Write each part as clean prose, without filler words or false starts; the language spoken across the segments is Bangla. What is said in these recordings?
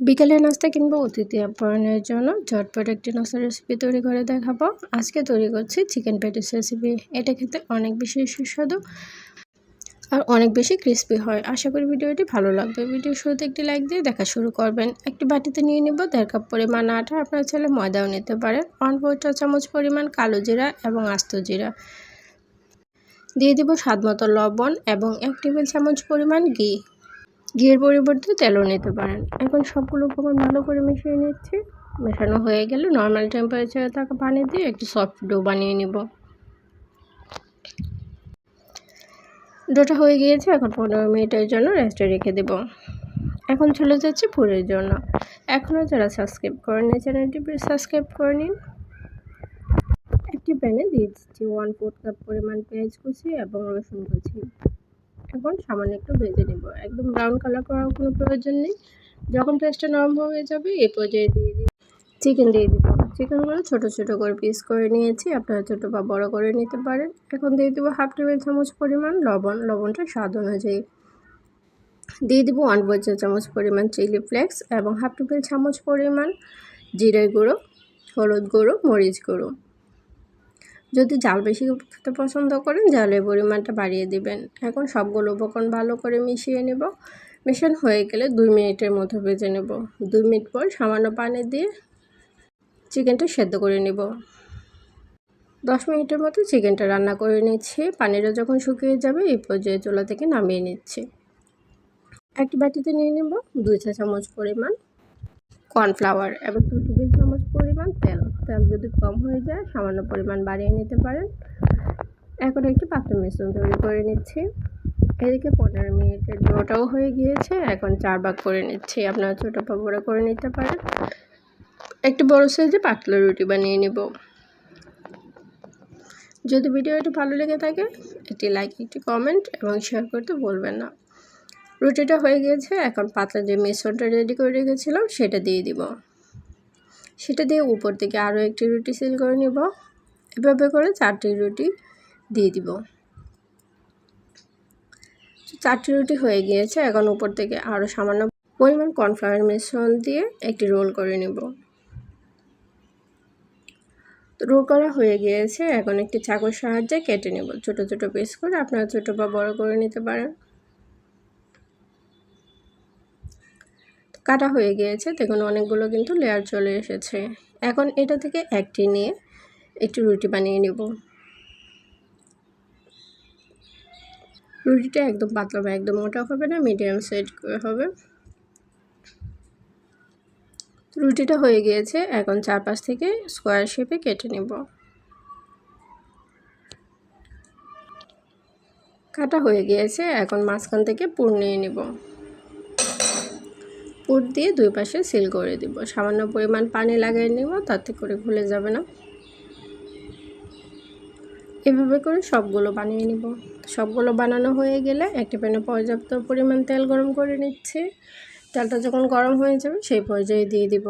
বিকেলের নাস্তা কিংবা অতিথি আপ্যায়নের জন্য ঝটপট একটি নাস্তার রেসিপি তৈরি করে দেখাবো। আজকে তৈরি করছি চিকেন প্যাটিস রেসিপি। এটা খেতে অনেক বেশি সুস্বাদু আর অনেক বেশি ক্রিস্পি হয়। আশা করি ভিডিওটি ভালো লাগবে। ভিডিওর শুরুতে একটি লাইক দিয়ে দেখা শুরু করবেন। একটি বাটিতে নিয়ে নিব 1.5 কাপ পরিমাণ আটা। আপনার চাইলে ময়দাও নিতে পারেন। 1/4 চা চামচ পরিমাণ কালো জিরা এবং আস্ত জিরা। দিয়ে দিব স্বাদমতো লবণ এবং 1 টেবিল চামচ পরিমাণ ঘি। ঘিয়ের পরিবর্তে তেলও নিতে পারেন। এখন সবগুলো উপকরণ ভালো করে মিশিয়ে নিচ্ছি। মেশানো হয়ে গেলে নর্মাল টেম্পারেচারে থাকা পানি দিয়ে একটি সফট ডো বানিয়ে নিব। ডোটা হয়ে গিয়েছে, এখন 15 মিনিটের জন্য রেস্টে রেখে দেব। এখন চলে যাচ্ছে পুরের জন্য। এখনও যারা সাবস্ক্রাইব করেনি চ্যানেলটি প্লিজ সাবস্ক্রাইব করে নিন। একটি প্যানে দিয়ে দিচ্ছি 1/4 কাপ পরিমাণ পেঁয়াজ কুচি এবং রসুন কুচি। এখন সামান্য একটু ভেজে নেব। একদম ব্রাউন কালার করার কোনো প্রয়োজন নেই। যখন পেঁয়াজটা নরম হয়ে যাবে এই পর্যায়ে দিয়ে দিব চিকেন দিয়ে দিব। চিকেনগুলো ছোট ছোট করে পিস করে নিয়েছি, আপনারা ছোট বা বড় করে নিতে পারেন। এখন দিয়ে দিব 1/2 টেবিল চামচ পরিমাণ লবণ, লবণটা স্বাদ অনুযায়ী। দিয়ে দিব 1/4 চা চামচ পরিমাণ চিলি ফ্লেক্স এবং 1/2 টেবিল চামচ পরিমাণ জিরে গুঁড়ো, হলুদ গুঁড়ো, মরিচ গুঁড়ো। যদি ঝাল বেশি খেতে পছন্দ করেন ঝালের পরিমাণটা বাড়িয়ে দিবেন। এখন সবগুলো উপকরণ ভালো করে মিশিয়ে নেব। মেশানো হয়ে গেলে 2 মিনিটের মতো ভেজে নেব। 2 মিনিট পর সামান্য পানি দিয়ে চিকেনটা সেদ্ধ করে নেব। 10 মিনিটের মতো চিকেনটা রান্না করে নিচ্ছি। পানিটা যখন শুকিয়ে যাবে এই পর্যায়ে চুলা থেকে নামিয়ে নিচ্ছি। একটি বাটিতে নিয়ে নেব 2 চা চামচ পরিমাণ কর্নফ্লাওয়ার এবং 2 টেবিল চামচ পরিমাণ তেল। তেল যদি কম হয়ে যায় সামান্য পরিমাণ বাড়িয়ে নিতে পারেন। এখন একটি পাতলা মিশ্রণ তৈরি করে নিচ্ছি। এদিকে 15 মিনিটের ডোটাও হয়ে গিয়েছে। এখন 4 ভাগ করে নিচ্ছি। আপনারা ছোট বা বড় করে নিতে পারেন। একটি বড় সাইজে পাতলা রুটি বানিয়ে নেব। যদি ভিডিওটি ভালো লেগে থাকে একটি লাইক, একটি কমেন্ট এবং শেয়ার করতে ভুলবেন না। রুটিটা হয়ে গিয়েছে। এখন পাতলা যে মিশ্রণটা রেডি করে রেখেছিলাম সেটা দিয়ে দিব। সেটা দিয়ে উপর থেকে আরও একটি রুটি সিল করে নেব। এভাবে করে 4টি রুটি দিয়ে দিব। 4টি রুটি হয়ে গিয়েছে। এখন উপর থেকে আরও সামান্য পরিমাণ কর্নফ্লাওয়ার মিশ্রণ দিয়ে একটি রোল করে নেব। রোল করা হয়ে গিয়েছে। এখন একটি চাকুর সাহায্যে কেটে নেব। ছোট ছোট পিস করে আপনারা ছোট বা বড় করে নিতে পারেন। কাটা হয়ে গিয়েছে, দেখুন অনেকগুলো কিন্তু লেয়ার চলে এসেছে। এখন এটা থেকে একটি নিয়ে একটু রুটি বানিয়ে নেব। রুটিটা একদম পাতলা বা একদম মোটা হবে না, মিডিয়াম সাইজ করে হবে। রুটিটা হয়ে গিয়েছে। এখন চারপাশ থেকে স্কোয়ার শেপে কেটে নেব। কাটা হয়ে গিয়েছে। এখন মাঝখান থেকে পুর নিয়ে নেব। পুর দিয়ে 2 পাশে সিল করে দিব। সামান্য পরিমাণ পানি লাগিয়ে নেব, তাতে করে খুলে যাবে না। এভাবে করে সবগুলো বানিয়ে নেব। সবগুলো বানানো হয়ে গেলে একটি প্যানে পর্যাপ্ত পরিমাণ তেল গরম করে নিচ্ছি। তেলটা যখন গরম হয়ে যাবে সেই পর্যায়ে দিয়ে দিব।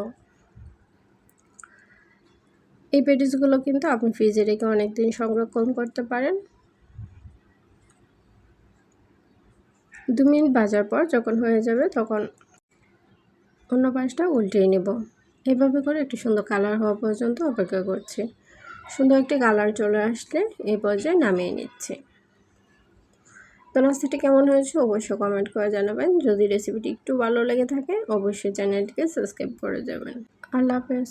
এই প্যাটিসগুলো কিন্তু আপনি ফ্রিজে রেখে অনেক দিন সংরক্ষণ করতে পারেন। 2 মিনিট ভাজার পর যখন হয়ে যাবে তখন অন্য পাশটা উল্টিয়ে নেব। এভাবে করে একটু সুন্দর কালার হওয়া পর্যন্ত অপেক্ষা করছি। সুন্দর একটি কালার চলে আসলে এই পর্যায়ে নামিয়ে নিচ্ছি। তো নাস্তাটি কেমন হয়েছে অবশ্যই কমেন্ট করে জানাবেন। যদি রেসিপিটি একটু ভালো লেগে থাকে অবশ্যই চ্যানেলটিকে সাবস্ক্রাইব করে যাবেন। আল্লাহ হাফেজ।